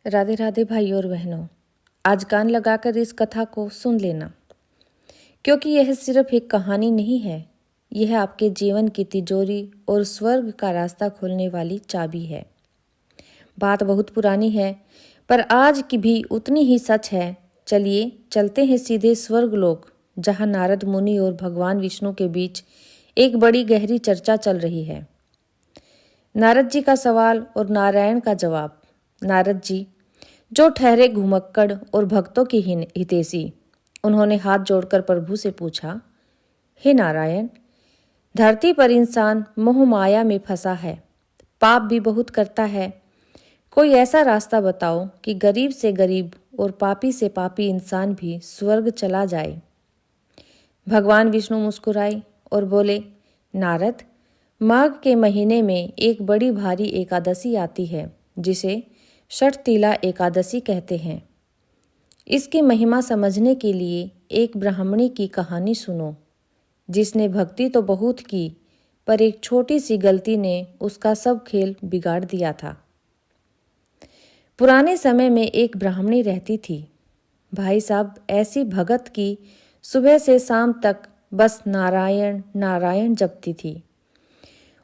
राधे राधे भाइयों और बहनों, आज कान लगाकर इस कथा को सुन लेना, क्योंकि यह सिर्फ एक कहानी नहीं है। यह आपके जीवन की तिजोरी और स्वर्ग का रास्ता खोलने वाली चाबी है। बात बहुत पुरानी है, पर आज की भी उतनी ही सच है। चलिए चलते हैं सीधे स्वर्गलोक, जहाँ नारद मुनि और भगवान विष्णु के बीच एक बड़ी गहरी चर्चा चल रही है। नारद जी का सवाल और नारायण का जवाब। नारद जी, जो ठहरे घुमक्कड़ और भक्तों की हितैषी, उन्होंने हाथ जोड़कर प्रभु से पूछा, हे नारायण, धरती पर इंसान मोह माया में फंसा है, पाप भी बहुत करता है। कोई ऐसा रास्ता बताओ कि गरीब से गरीब और पापी से पापी इंसान भी स्वर्ग चला जाए। भगवान विष्णु मुस्कुराए और बोले, नारद, माघ के महीने में एक बड़ी भारी एकादशी आती है, जिसे षटतिला एकादशी कहते हैं। इसकी महिमा समझने के लिए एक ब्राह्मणी की कहानी सुनो, जिसने भक्ति तो बहुत की, पर एक छोटी सी गलती ने उसका सब खेल बिगाड़ दिया था। पुराने समय में एक ब्राह्मणी रहती थी। भाई साहब, ऐसी भगत की सुबह से शाम तक बस नारायण नारायण जपती थी।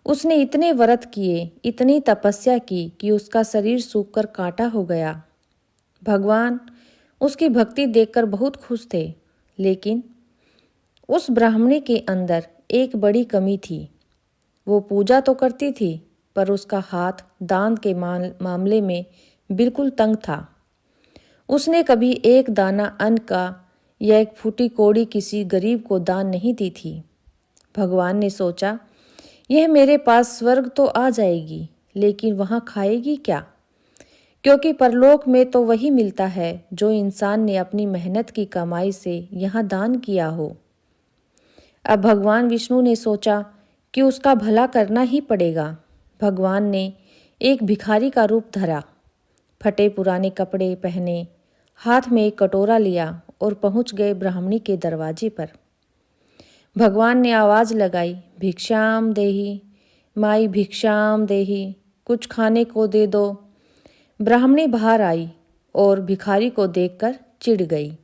उसने इतने व्रत किए, इतनी तपस्या की कि उसका शरीर सूखकर कांटा हो गया। भगवान उसकी भक्ति देखकर बहुत खुश थे, लेकिन उस ब्राह्मणी के अंदर एक बड़ी कमी थी। वो पूजा तो करती थी, पर उसका हाथ दान के मामले में बिल्कुल तंग था। उसने कभी एक दाना अन्न का या एक फूटी कौड़ी किसी गरीब को दान नहीं दी थी। भगवान ने सोचा, यह मेरे पास स्वर्ग तो आ जाएगी, लेकिन वहाँ खाएगी क्या? क्योंकि परलोक में तो वही मिलता है जो इंसान ने अपनी मेहनत की कमाई से यहाँ दान किया हो। अब भगवान विष्णु ने सोचा कि उसका भला करना ही पड़ेगा। भगवान ने एक भिखारी का रूप धरा, फटे पुराने कपड़े पहने, हाथ में एक कटोरा लिया और पहुँच गए ब्राह्मणी के दरवाजे पर। भगवान ने आवाज़ लगाई, भिक्षाम देही, माई भिक्षाम देही, कुछ खाने को दे दो। ब्राह्मणी बाहर आई और भिखारी को देखकर चिढ़ गई।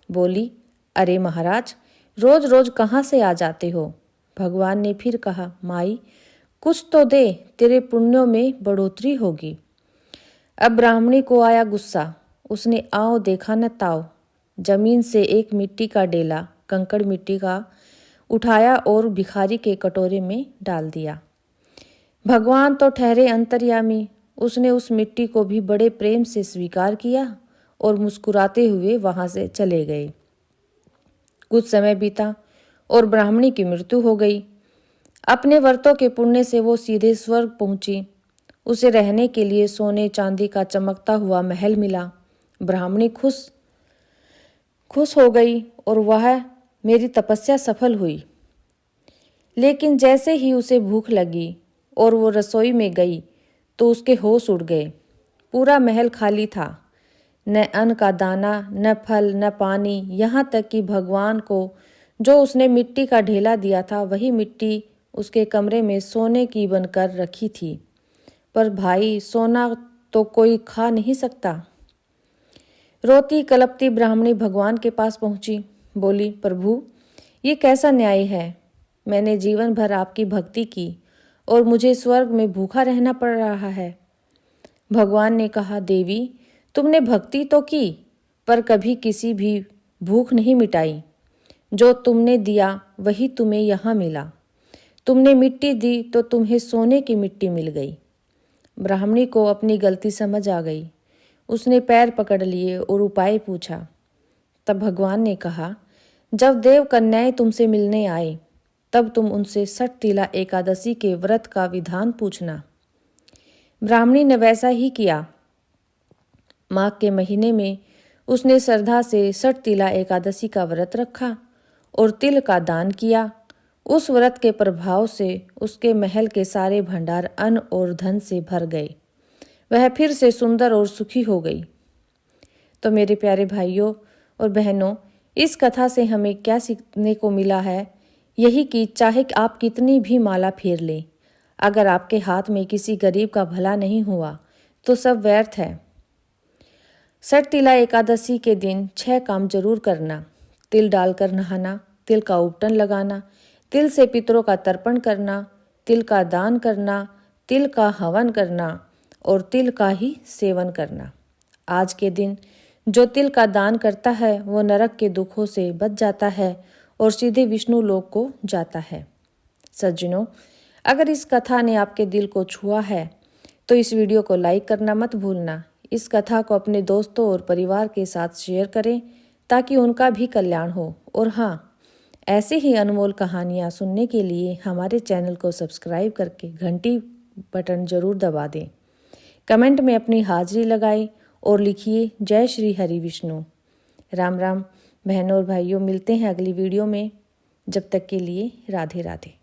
बोली, अरे महाराज, रोज रोज कहाँ से आ जाते हो? भगवान ने फिर कहा, माई, कुछ तो दे, तेरे पुण्यों में बढ़ोतरी होगी। अब ब्राह्मणी को आया गुस्सा। उसने आओ देखा न ताओ, जमीन से एक मिट्टी का डेला, कंकड़ मिट्टी का, उठाया और भिखारी के कटोरे में डाल दिया। भगवान तो ठहरे अंतर्यामी। उसने उस मिट्टी को भी बड़े प्रेम से स्वीकार किया और मुस्कुराते हुए वहां से चले गए। कुछ समय बीता और ब्राह्मणी की मृत्यु हो गई। अपने व्रतों के पुण्य से वो सीधे स्वर्ग पहुंची। उसे रहने के लिए सोने चांदी का चमकता हुआ महल मिला। ब्राह्मणी खुश हो गई और वह मेरी तपस्या सफल हुई। लेकिन जैसे ही उसे भूख लगी और वो रसोई में गई तो उसके होश उड़ गए। पूरा महल खाली था, न अन्न का दाना, न फल, न पानी, यहाँ तक कि भगवान को जो उसने मिट्टी का ढेला दिया था, वही मिट्टी उसके कमरे में सोने की बनकर रखी थी। पर भाई, सोना तो कोई खा नहीं सकता। रोती कलपती ब्राह्मणी भगवान के पास पहुंची। बोली, प्रभु, ये कैसा न्याय है? मैंने जीवन भर आपकी भक्ति की और मुझे स्वर्ग में भूखा रहना पड़ रहा है। भगवान ने कहा, देवी, तुमने भक्ति तो की, पर कभी किसी भी भूख नहीं मिटाई। जो तुमने दिया वही तुम्हें यहाँ मिला। तुमने मिट्टी दी तो तुम्हें सोने की मिट्टी मिल गई। ब्राह्मणी को अपनी गलती समझ आ गई। उसने पैर पकड़ लिए और उपाय पूछा। तब भगवान ने कहा, जब देव कन्याएं तुमसे मिलने आए, तब तुम उनसे षटतिला एकादशी के व्रत का विधान पूछना। ब्राह्मणी ने वैसा ही किया। माघ के महीने में उसने श्रद्धा से षटतिला एकादशी का व्रत रखा और तिल का दान किया। उस व्रत के प्रभाव से उसके महल के सारे भंडार अन्न और धन से भर गए। वह फिर से सुंदर और सुखी हो गई। तो मेरे प्यारे भाइयों और बहनों, इस कथा से हमें क्या सीखने को मिला है? यही कि चाहे आप कितनी भी माला फेर लें, अगर आपके हाथ में किसी गरीब का भला नहीं हुआ तो सब व्यर्थ है। सठ तिला एकादशी के दिन 6 काम जरूर करना। तिल डालकर नहाना, तिल का उपटन लगाना, तिल से पितरों का तर्पण करना, तिल का दान करना, तिल का हवन करना और तिल का ही सेवन करना। आज के दिन जो तिल का दान करता है वो नरक के दुखों से बच जाता है और सीधे विष्णु लोक को जाता है। सज्जनों, अगर इस कथा ने आपके दिल को छुआ है तो इस वीडियो को लाइक करना मत भूलना। इस कथा को अपने दोस्तों और परिवार के साथ शेयर करें ताकि उनका भी कल्याण हो। और हाँ, ऐसे ही अनमोल कहानियाँ सुनने के लिए हमारे चैनल को सब्सक्राइब करके घंटी बटन जरूर दबा दें। कमेंट में अपनी हाजिरी लगाएं और लिखिए जय श्री हरि विष्णु। राम राम बहनों और भाइयों, मिलते हैं अगली वीडियो में। जब तक के लिए राधे राधे।